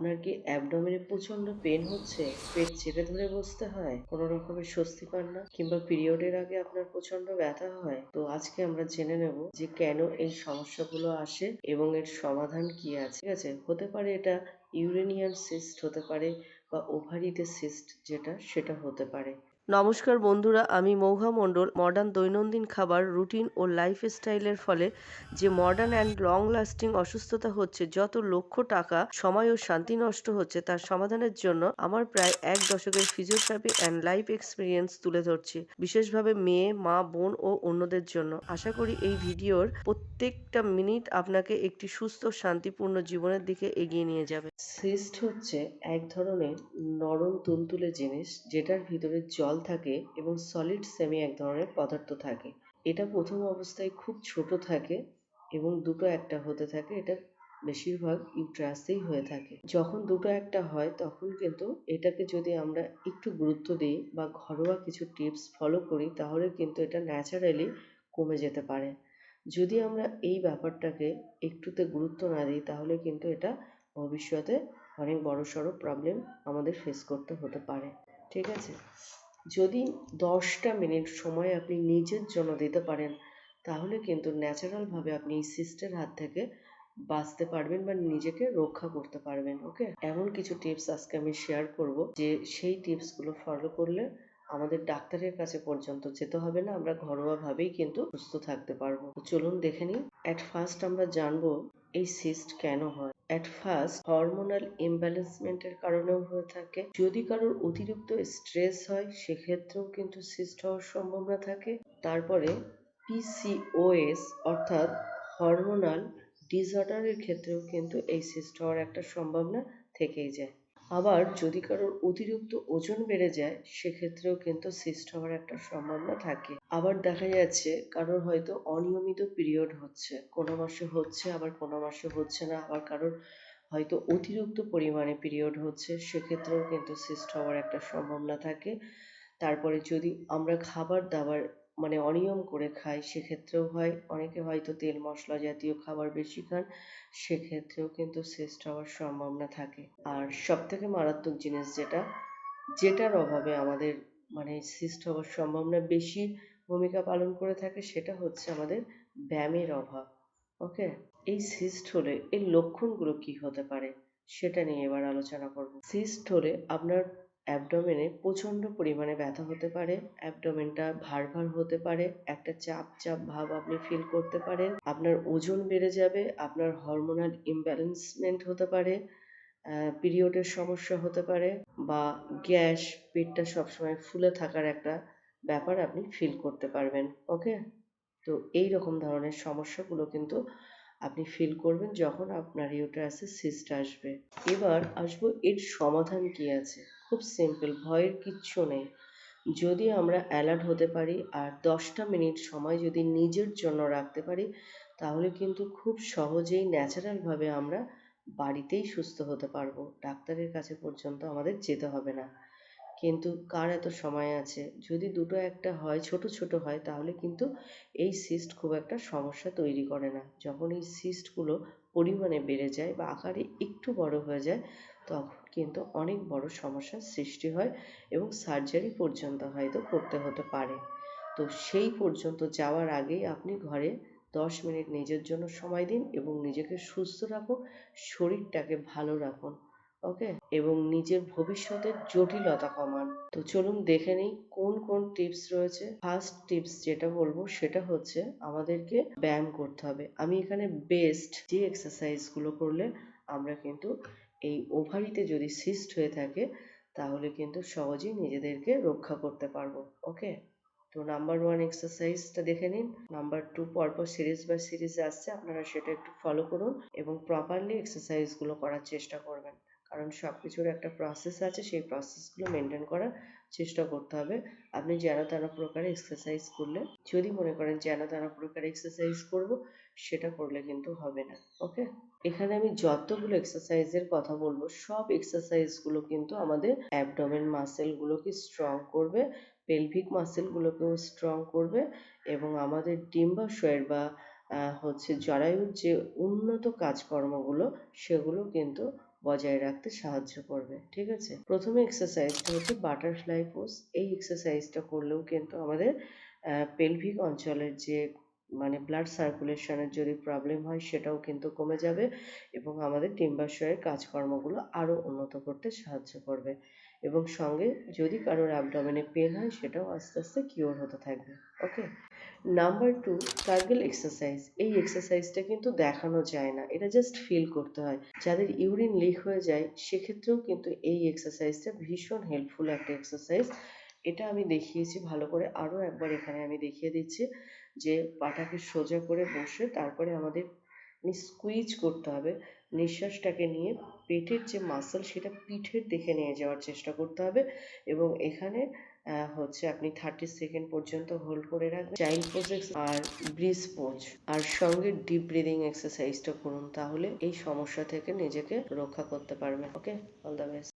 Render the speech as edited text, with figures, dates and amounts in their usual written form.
আপনার কি অ্যাবডোমেনে প্রচন্ড পেন হচ্ছে? পেট চেপে ধরে বসতে হয়? কোনো রকমের স্বস্তি পান না? কিংবা পিরিয়ডের আগে আপনার প্রচন্ড ব্যথা হয়? তো আজকে আমরা জেনে নেব যে কেন এই সমস্যাগুলো আসে এবং এর সমাধান কি আছে। ঠিক আছে? হতে পারে এটা ইউরেনিয়ান সিস্ট হতে পারে বা ওভারিতে সিস্ট যেটা সেটা হতে পারে। নমস্কার বন্ধুরা, আমি মৌহা মণ্ডল। মডার্ন দৈনন্দিন খাবার, রুটিন ও লাইফস্টাইলের ফলে যে মডার্ন অ্যান্ড লং লাস্টিং অসুস্থতা হচ্ছে, যত লক্ষ টাকা, সময় ও শান্তি নষ্ট হচ্ছে, তার সমাধানের জন্য আমার প্রায় ১ দশকের ফিজিওথেরাপি অ্যান্ড লাইফ এক্সপেরিয়েন্স তুলে ধরছি, বিশেষভাবে মেয়ে, মা, বোন ও অন্যদের জন্য। আশা করি এই ভিডিওর প্রত্যেকটা মিনিট আপনাকে একটি সুস্থ, শান্তিপূর্ণ জীবনের দিকে এগিয়ে নিয়ে যাবে। সিস্ট হচ্ছে এক ধরনের নরম তুলতুলে জিনিস যেটার ভিতরে জল থাকে এবং সলিড সেমি এক ধরনের পদার্থ থাকে। এটা প্রথম অবস্থায় খুব ছোট থাকে এবং দুটো একটা হতে থাকে। এটা বেশিরভাগ ইউট্রাসেই হয়ে থাকে। যখন দুটো একটা হয় তখন কিন্তু এটাকে যদি আমরা একটু গুরুত্ব দিই বা ঘরোয়া কিছু টিপস ফলো করি তাহলে কিন্তু এটা ন্যাচারালি কমে যেতে পারে। যদি আমরা এই ব্যাপারটাকে একটুতে গুরুত্ব না দিই তাহলে কিন্তু এটা ভবিষ্যতে অনেক বড়সড় প্রবলেম আমাদের ফেস করতে হতে পারে। ঠিক আছে? যদি ১০টা মিনিট সময় আপনি নিজের জন্য দিতে পারেন তাহলে কিন্তু ন্যাচারালভাবে আপনি এই সিস্টের হাত থেকে বাঁচতে পারবেন বা নিজেকে রক্ষা করতে পারবেন। ওকে? এমন কিছু টিপস আজকে আমি শেয়ার করব যে সেই টিপসগুলো ফলো করলে আমাদের ডাক্তারের কাছে পর্যন্ত যেতে হবে না, আমরা ঘরোয়াভাবেই কিন্তু সুস্থ থাকতে পারবো। তো চলুন দেখে নিই। অ্যাট ফার্স্ট আমরা জানবো এই সিস্ট কেন হয়। অ্যাট ফার্স্ট হরমোনাল ইমব্যালেন্সমেন্টের কারণেও হয়ে থাকে। যদি কারোর অতিরিক্ত স্ট্রেস হয় সেক্ষেত্রেও কিন্তু সিস্ট হওয়ার সম্ভাবনা থাকে। তারপরে পিসিওএস অর্থাৎ হরমোনাল ডিসঅর্ডারের ক্ষেত্রেও কিন্তু এই সিস্ট হওয়ার একটা সম্ভাবনা থেকেই যায়। আবার যদি কারোর অতিরিক্ত ওজন বেড়ে যায় সেক্ষেত্রেও কিন্তু সিস্ট হওয়ার একটা সম্ভাবনা থাকে। আবার দেখা যাচ্ছে কারোর হয়তো অনিয়মিত পিরিয়ড হচ্ছে, কোনো মাসে হচ্ছে আবার কোনো মাসে হচ্ছে না, আবার কারোর হয়তো অতিরিক্ত পরিমাণে পিরিয়ড হচ্ছে সেক্ষেত্রেও কিন্তু সিস্ট হওয়ার একটা সম্ভাবনা থাকে। তারপরে যদি আমরা খাবার দাবার মানে অনিয়ম করে খাই সেক্ষেত্রেও হয়। অনেকে হয়তো তেল মশলা জাতীয় খাবার বেশি খান, সেক্ষেত্রেও কিন্তু সিস্ট হওয়ার সম্ভাবনা থাকে। আর সবথেকে মারাত্মক জিনিস যেটার অভাবে আমাদের মানে সিস্ট হওয়ার সম্ভাবনা বেশি ভূমিকা পালন করে থাকে সেটা হচ্ছে আমাদের ব্যায়ামের অভাব। ওকে? এই সিস্ট হলে এর লক্ষণগুলো কি হতে পারে সেটা নিয়ে এবার আলোচনা করব। সিস্ট হলে আপনার অ্যাবডোমেনে প্রচণ্ড পরিমাণে ব্যথা হতে পারে, অ্যাবডোমেনটা ভার ভার হতে পারে, একটা চাপ চাপ ভাব আপনি ফিল করতে পারেন, আপনার ওজন বেড়ে যাবে, আপনার হরমোনাল ইমব্যালেন্সমেন্ট হতে পারে, পিরিয়ডের সমস্যা হতে পারে বা গ্যাস, পেটটা সবসময় ফুলে থাকার একটা ব্যাপার আপনি ফিল করতে পারবেন। ওকে? তো এই রকম ধরনের সমস্যাগুলো কিন্তু আপনি ফিল করবেন যখন আপনার ইউটেরাসে সিস্ট আসবে। এবার আসবো এর সমাধান কি আছে। খুব সিম্পল, ভয়ের কিচ্ছু নেই। যদি আমরা অ্যালার্ট হতে পারি আর ১০টা মিনিট সময় যদি নিজের জন্য রাখতে পারি তাহলে কিন্তু খুব সহজেই ন্যাচারালভাবে আমরা বাড়িতেই সুস্থ হতে পারবো। ডাক্তারের কাছে পর্যন্ত আমাদের যেতে হবে না। কিন্তু কার এত সময় আছে? যদি দুটো একটা হয়, ছোট ছোট হয় তাহলে কিন্তু এই সিস্ট খুব একটা সমস্যা তৈরি করে না। যখন এই সিস্টগুলো পরিমাণে বেড়ে যায় বা আকারে একটু বড় হয়ে যায় তখন কিন্তু অনেক বড় সমস্যার সৃষ্টি হয় এবং সার্জারি পর্যন্ত হয়তো করতে হতে পারে। তো সেই পর্যন্ত যাওয়ার আগেই আপনি ঘরে ১০ মিনিট নিজের জন্য সময় দিন এবং নিজেকে সুস্থ রাখুন, শরীরটাকে ভালো রাখুন। ওকে? এবং নিজের ভবিষ্যতের জটিলতা কমান। তো চলুন দেখে নিই কোন কোন টিপস রয়েছে। ফার্স্ট টিপস যেটা বলবো সেটা হচ্ছে আমাদেরকে ব্যায়াম করতে হবে। আমি এখানে বেস্ট যে এক্সারসাইজ গুলো করলে আমরা কিন্তু এই ওভারিতে যদি সিস্ট হয়ে থাকে তাহলে কিন্তু সহজেই নিজেদেরকে রক্ষা করতে পারবো। ওকে? তো নাম্বার 1 এক্সারসাইজটা দেখে নিন। নাম্বার 2 পরপর সিরিজ বাই সিরিজ আসছে, আপনারা সেটা একটু ফলো করুন এবং প্রপারলি এক্সারসাইজগুলো করার চেষ্টা করবেন। কারণ সবকিছুর একটা প্রসেস আছে, সেই প্রসেসগুলো মেনটেন করার চেষ্টা করতে হবে। আপনি যেন তেন প্রকারে এক্সারসাইজ করলে, যদি মনে করেন যেন তেন প্রকারে এক্সারসাইজ করব সেটা করলে কিন্তু হবে না। ওকে? এখানে আমি যতগুলো এক্সারসাইজের কথা বলবো সব এক্সারসাইজগুলো কিন্তু আমাদের অ্যাবডোমেন মাসেলগুলোকে স্ট্রং করবে, পেলভিক মাসেলগুলোকেও স্ট্রং করবে এবং আমাদের ডিম্বাশয়ের বা হচ্ছে জরায়ুর যে উন্নত কাজকর্মগুলো সেগুলো কিন্তু বজায় রাখতে সাহায্য করবে। ঠিক আছে, প্রথমে এক্সারসাইজটা হচ্ছে বাটারফ্লাই পোজ। এই এক্সারসাইজটা করলেও কিন্তু আমাদের পেলভিক অঞ্চলের যে মানে ব্লাড সার্কুলেশনের যদি প্রবলেম হয় সেটাও কিন্তু কমে যাবে এবং আমাদের ডিম্বাশয়ের কাজকর্মগুলো আরও উন্নত করতে সাহায্য করবে এবং সঙ্গে যদি কারোর অ্যাবডোমেনে পেন হয় সেটাও আস্তে আস্তে কিওর হতে থাকবে। ওকে, নাম্বার 2, কার্গল এক্সারসাইজ। এই এক্সারসাইজটা কিন্তু দেখানো যায় না, এটা জাস্ট ফিল করতে হয়। যাদের ইউরিন লিক হয়ে যায় সেক্ষেত্রেও কিন্তু এই এক্সারসাইজটা ভীষণ হেল্পফুল একটা এক্সারসাইজ। এটা আমি দেখিয়েছি ভালো করে, আরও একবার এখানে আমি দেখিয়ে দিচ্ছি যে পাটাকে সোজা করে বসে তারপরে আমাদের স্কুইজ করতে হবে, নিঃশ্বাসটাকে নিয়ে পেটের যে মাসল সেটা পিঠের দিকে নিয়ে যাওয়ার চেষ্টা করতে হবে এবং এখানে হচ্ছে আপনি 30 সেকেন্ড পর্যন্ত হোল্ড করে রাখবেন। চাইল্ড পোজ আর ব্রিজ পোজ আর সঙ্গে ডিপ ব্রিদিং এক্সারসাইজটা করুন, তাহলে এই সমস্যা থেকে নিজেকে রক্ষা করতে পারবেন। ওকে, অল দ্য বেস্ট।